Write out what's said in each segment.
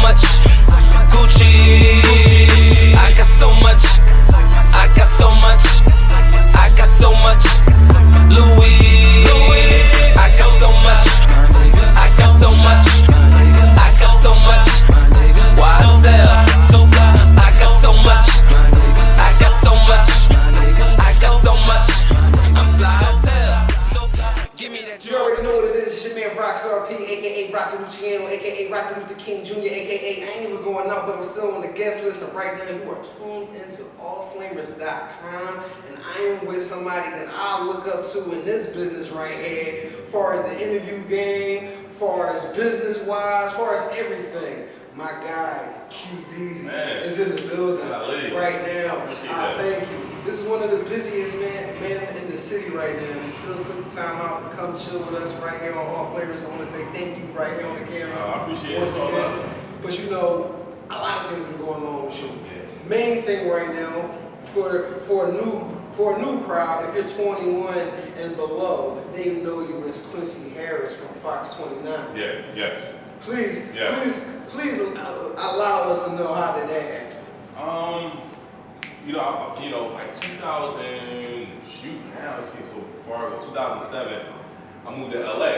much Gucci. I got so much. I got so much. I got so much Louis. I got so much. I got so much. I got so much. YSL. I got so much. I got so much. I got so much. I'm fly as hell. So fly. Give me that. You already know what it is. It's your man Rocstar P, aka Rocky Luciano, aka Rocky Luther King Jr., aka I ain't even going out, but I'm still on the guest list. And right now, you are tuned into allflamerz.com, and I am with somebody that I look up to in this business right here, as far as the interview game, as far as business-wise, as far as everything. My guy, Q Deezy, is in the building right now. I thank you. This is one of the busiest men in the city right now. He still took the time out to come chill with us right here on All Flavors. I want to say thank you right here on the camera. I appreciate it. But you know, a lot of things been going on with you. Main thing right now for a new crowd, if you're 21 and below, they know you as Quincy Harris from Fox 29. Yeah. Yes. Please allow us to know how did that happen. Like 2000. Shoot, now let's see. So before I go, 2007, I moved to LA,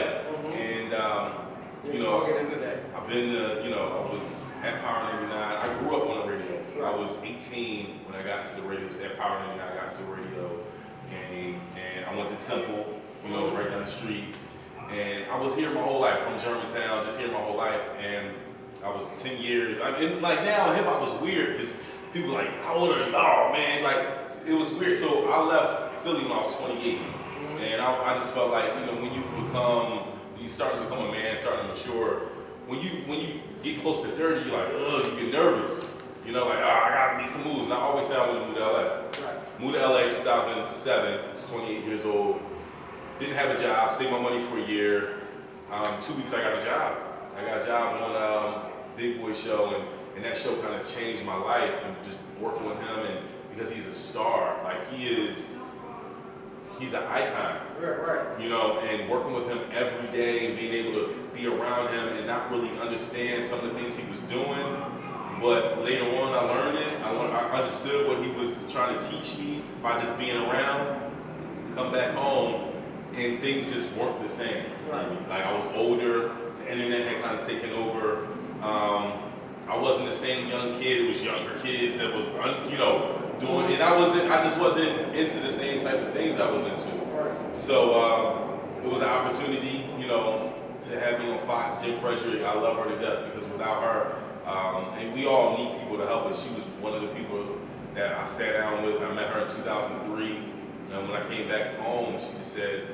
and I'll get into that. I've been to, I was at Power 99. I grew up on the radio. I was 18 when I got to the radio. So at Power 99, I got to the radio game, and I went to Temple, right down the street. And I was here my whole life, from Germantown, just here my whole life. And I was 10 years. Now hip hop was weird because people were like, how old are you? Oh man, it was weird. So I left Philly when I was 28. And I just felt like, when you start to become a man, start to mature, when you get close to 30, you're like, you get nervous. I gotta make some moves. And I always say I want to move to LA. Moved to LA in 2007, I was 28 years old. Didn't have a job, saved my money for a year. 2 weeks I got a job. I got a job on Big Boy show, and that show kind of changed my life, and just working with him, and because he's a star, he's an icon. Right. And working with him every day and being able to be around him and not really understand some of the things he was doing. But later on I learned it. I understood what he was trying to teach me by just being around. Come back home, and things just weren't the same. I was older, the internet had kind of taken over. I wasn't the same young kid. It was younger kids that was, doing it. I just wasn't into the same type of things I was into. So it was an opportunity, to have me on Fox. Jim Frederick, I love her to death, because without her, and we all need people to help us. She was one of the people that I sat down with. I met her in 2003. And when I came back home, she just said,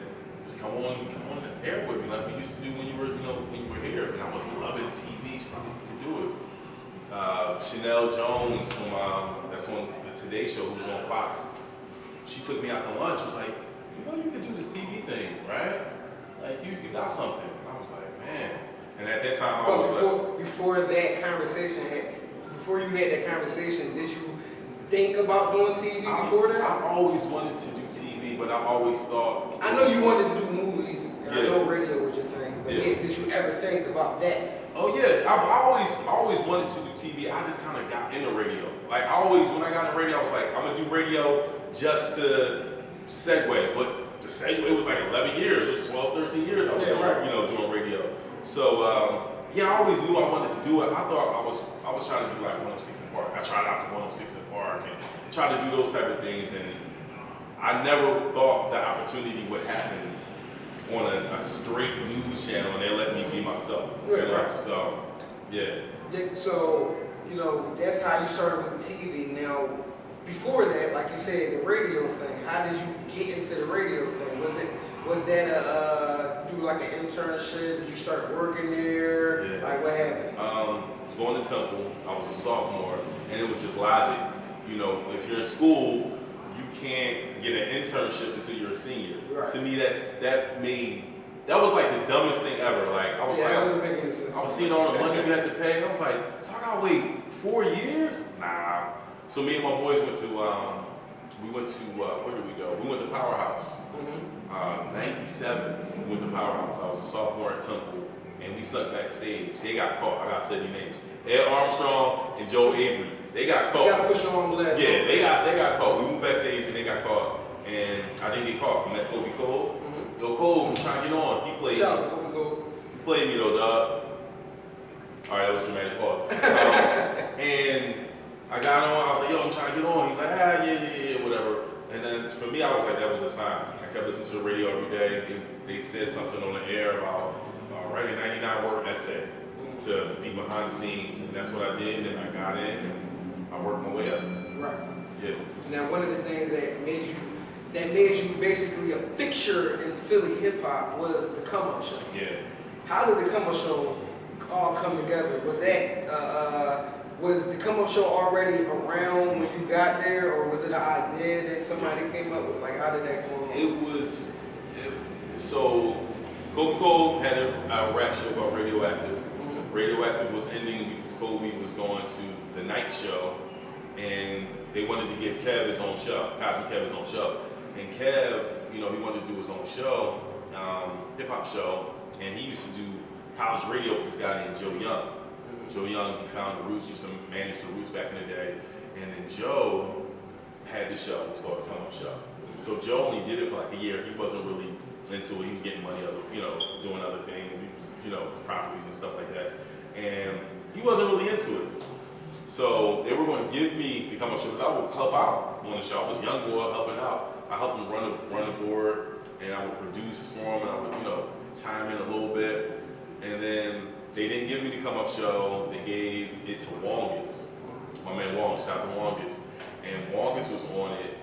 just come on the air with me, like we used to do when you were here. And I was loving TV, so you could do it. Chanel Jones that's on the Today Show, who was on Fox, she took me out to lunch. Was like, you could do this TV thing, right? You got something. I was like, man. And at that time, before you had that conversation, did you think about doing TV before that? I always wanted to do TV, but I always thought. I know you wanted to do movies. I know radio was your thing, but did you ever think about that? Oh yeah, I always wanted to do TV. I just kind of got into radio. When I got into radio, I was like, I'm gonna do radio just to segue. But the segue, it was 11 years. It was 12, 13 years I was doing radio. So I always knew I wanted to do it. I thought I was trying to do 106 and Park. I tried out for 106 and Park and tried to do those type of things, and I never thought the opportunity would happen on a straight news channel, and they let me be myself. So, yeah. So, that's how you started with the TV. Now, before that, like you said, the radio thing, how did you get into the radio thing? Was that do an internship? Did you start working there? Yeah. What happened? I was going to Temple. I was a sophomore, and it was just logic. If you're in school, you can't get an internship until you're a senior. To me, that was the dumbest thing ever. I was seeing all the money you had to pay. I was like, so I gotta wait 4 years? Nah. So me and my boys went to where did we go? We went to Powerhouse. 97, we went to Powerhouse. I was a sophomore at Temple. and we snuck backstage. They got caught. I gotta say their names. Ed Armstrong and Joe Avery. They got caught. You gotta push them on the last. Yeah, they got caught. We moved backstage and they got caught. And I didn't get caught. I met Colby Colb. Yo, Colb, I'm trying to get on. He played. Shout out to Colby Colb. He played me though, dog. All right, that was a dramatic pause. And I got on. I was like, yo, I'm trying to get on. He's like, yeah, whatever. And then for me, I was like, that was a sign. I kept listening to the radio every day. They said something on the air about writing a 99 word essay to be behind the scenes, and that's what I did. And I got in, and I worked my way up. Right. Yeah. Now, one of the things that made you basically a fixture in Philly hip hop was the Come Up Show. Yeah. How did the Come Up Show all come together? Was that was the Come Up Show already around when you got there, or was it an idea that somebody came up with? Like, how did that go on? It was so Colby Colb had a rap show called Radioactive. Radioactive was ending because Colby was going to the night show, and they wanted to give Kev his own show, Cosmic Kev his own show. And Kev, he wanted to do his own show, hip hop show, and he used to do college radio with this guy named Joe Young. Joe Young, he found the Roots, used to manage the Roots back in the day, and then Joe had this show. It was called the Come Up Show. So Joe only did it for like a year. He wasn't really into it. He was getting money, doing other things. He was, properties and stuff like that. And he wasn't really into it. So they were going to give me the Come Up Show because I would help out on the show. I was a young boy helping out. I helped him run the board, and I would produce for him, and I would, chime in a little bit. And then they didn't give me the Come Up Show. They gave it to Wongus. My man Wong, shout out to Wongus. And Wongus was on it.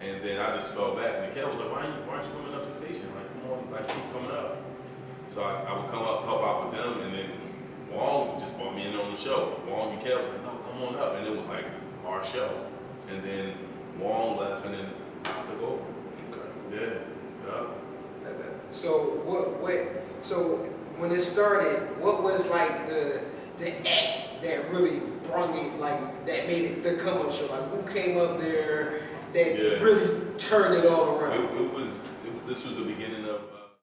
And then I just fell back. And the cat was like, why aren't you coming up to the station? Like, come on, like, keep coming up. So I would come up, help out with them, and then Wong just brought me in on the show. Wong and Cat was like, no, come on up. And it was like our show. And then Wong left, and then I took over. Okay. Yeah. So when it started, what was like the act that really brung it, like that made it the Come Up Show? Like, who came up there that really turned it all around? This was the beginning of